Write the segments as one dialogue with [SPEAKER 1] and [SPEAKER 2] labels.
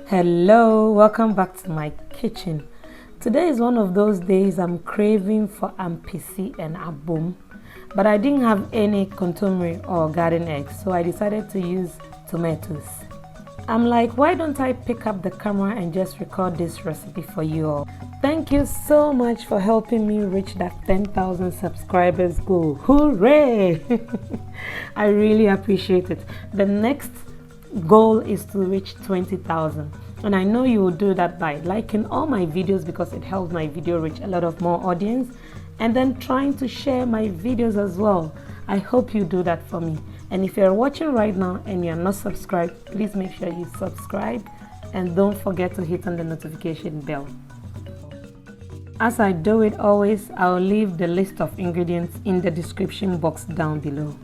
[SPEAKER 1] Hello, welcome back to my kitchen. Today is one of those days I'm craving for ampisi and abom, but I didn't have any contumely or garden eggs, so I decided to use tomatoes. I'm like, why don't I pick up the camera and just record this recipe for you all? Thank you so much for helping me reach that 10,000 subscribers goal. Hooray! I really appreciate it. The next goal is to reach 20,000, and I know you will do that by liking all my videos because it helps my video reach a lot of more audience, and then trying to share my videos as well. I hope you do that for me. And if you're watching right now and you're not subscribed, please make sure you subscribe and don't forget to hit on the notification bell. As I do it always, I'll leave the list of ingredients in the description box down below.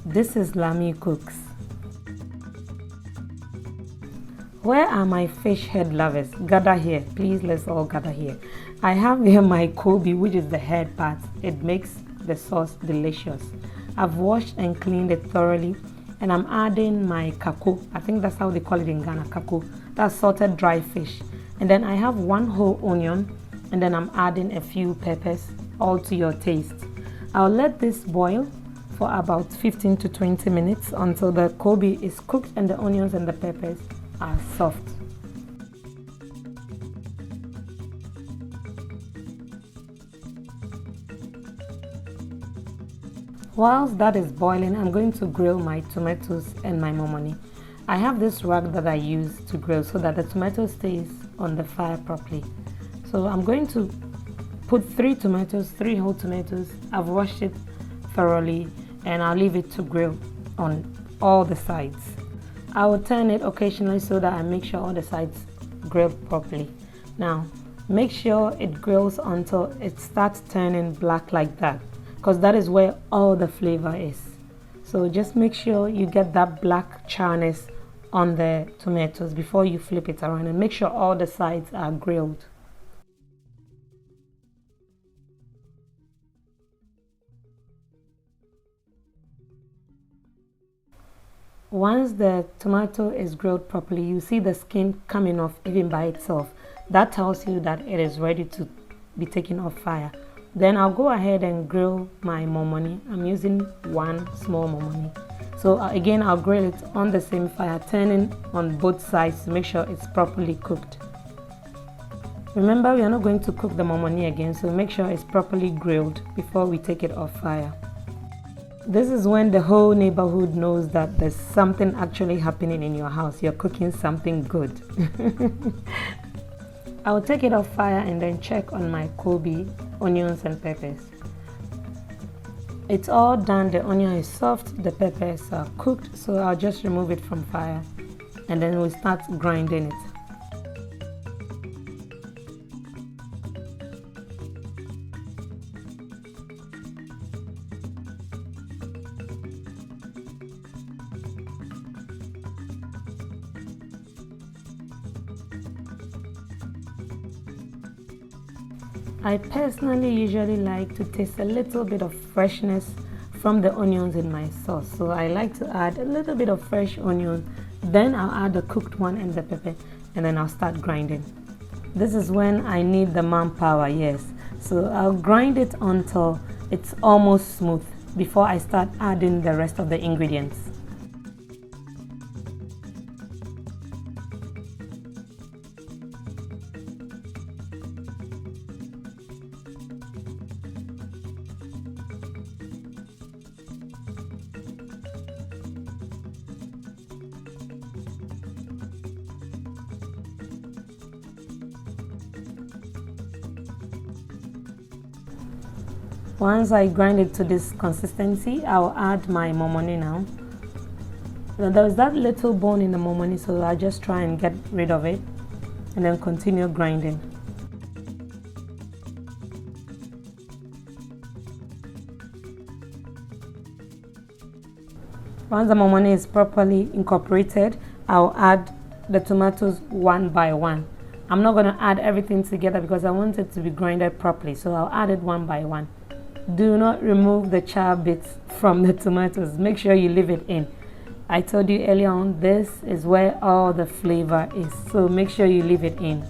[SPEAKER 1] This is Lami Cooks. Where are my fish head lovers? Gather here, please. Let's all gather here. I have here my Koobi, which is the head part. It makes the sauce delicious. I've washed and cleaned it thoroughly, and I'm adding my kako. I think that's how they call it in Ghana, kako. That's salted dry fish. And then I have one whole onion, and then I'm adding a few peppers, all to your taste. I'll let this boil for about 15 to 20 minutes until the Koobi is cooked and the onions and the peppers are soft. Whilst that is boiling, I'm going to grill my tomatoes and my momoni. I have this rag that I use to grill so that the tomato stays on the fire properly. So I'm going to put three whole tomatoes. I've washed it thoroughly, and I'll leave it to grill on all the sides. I will turn it occasionally so that I make sure all the sides grill properly. Now, make sure it grills until it starts turning black like that, because that is where all the flavor is. So just make sure you get that black charness on the tomatoes before you flip it around, and make sure all the sides are grilled. Once the tomato is grilled properly, you see the skin coming off even by itself. That tells you that it is ready to be taken off fire. Then I'll go ahead and grill my momoni. I'm using one small momoni. So again, I'll grill it on the same fire, turning on both sides to make sure it's properly cooked. Remember, we are not going to cook the momoni again, so make sure it's properly grilled before we take it off fire. This is when the whole neighborhood knows that there's something actually happening in your house. You're cooking something good. I'll take it off fire and then check on my Koobi, onions and peppers. It's all done. The onion is soft, the peppers are cooked, so I'll just remove it from fire and then we'll start grinding it. I personally usually like to taste a little bit of freshness from the onions in my sauce. So I like to add a little bit of fresh onion, then I'll add the cooked one and the pepper, and then I'll start grinding. This is when I need the manpower, yes. So I'll grind it until it's almost smooth before I start adding the rest of the ingredients. Once I grind it to this consistency, I'll add my momoni now. There's that little bone in the momoni, so I'll just try and get rid of it and then continue grinding. Once the momoni is properly incorporated, I'll add the tomatoes one by one. I'm not going to add everything together because I want it to be grinded properly, so I'll add it one by one. Do not remove the char bits from the tomatoes. Make sure you leave it in. I told you earlier on, this is where all the flavor is, so make sure you leave it in.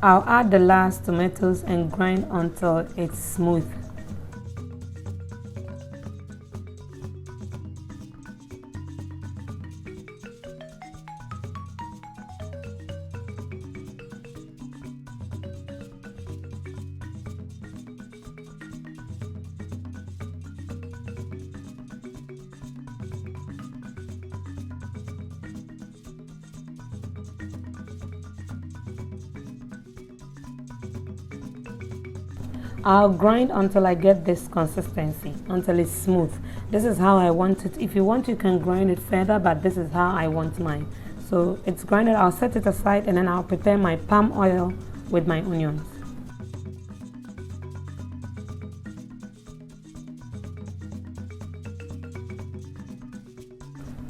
[SPEAKER 1] I'll add the last tomatoes and grind until it's smooth. I'll grind until I get this consistency, until it's smooth. This is how I want it. If you want, you can grind it further, but this is how I want mine. So it's grinded. I'll set it aside and then I'll prepare my palm oil with my onions.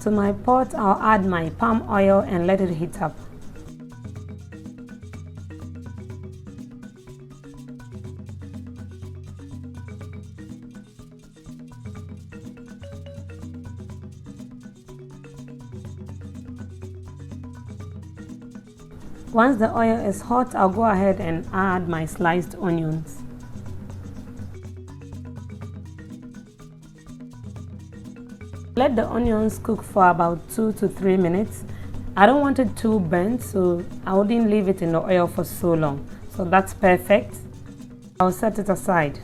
[SPEAKER 1] To my pot, I'll add my palm oil and let it heat up. Once the oil is hot, I'll go ahead and add my sliced onions. Let the onions cook for about 2 to 3 minutes. I don't want it too burnt, so I wouldn't leave it in the oil for so long. So that's perfect. I'll set it aside.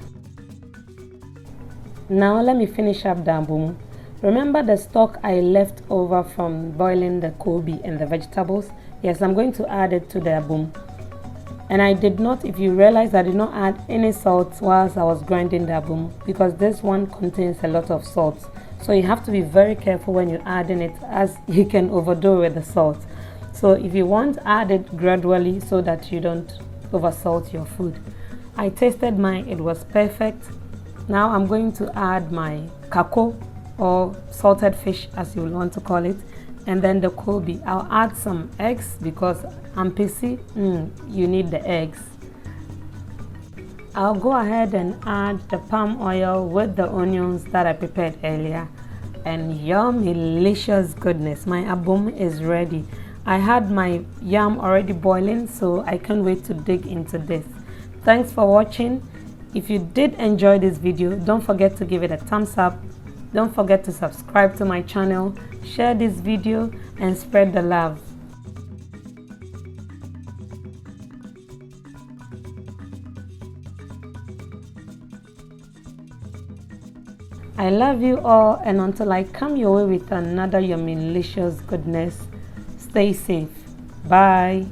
[SPEAKER 1] Now let me finish up the abom. Remember the stock I left over from boiling the Koobi and the vegetables? Yes, I'm going to add it to the abom. And I did not, if you realize, I did not add any salt whilst I was grinding the abom because this one contains a lot of salt. So you have to be very careful when you're adding it, as you can overdo with the salt. So if you want, add it gradually so that you don't oversalt your food. I tasted mine, it was perfect. Now I'm going to add my kako, or salted fish as you want to call it, and then the Koobi. I'll add some eggs because I'm pissy. You need the eggs. I'll go ahead and add the palm oil with the onions that I prepared earlier, and yum, delicious goodness, my abom is ready. I had my yam already boiling, so I can't wait to dig into this. Thanks for watching. If you did enjoy this video, don't forget to give it a thumbs up. Don't forget to subscribe to my channel, share this video, and spread the love. I love you all, and until I come your way with another yummy delicious goodness, stay safe. Bye.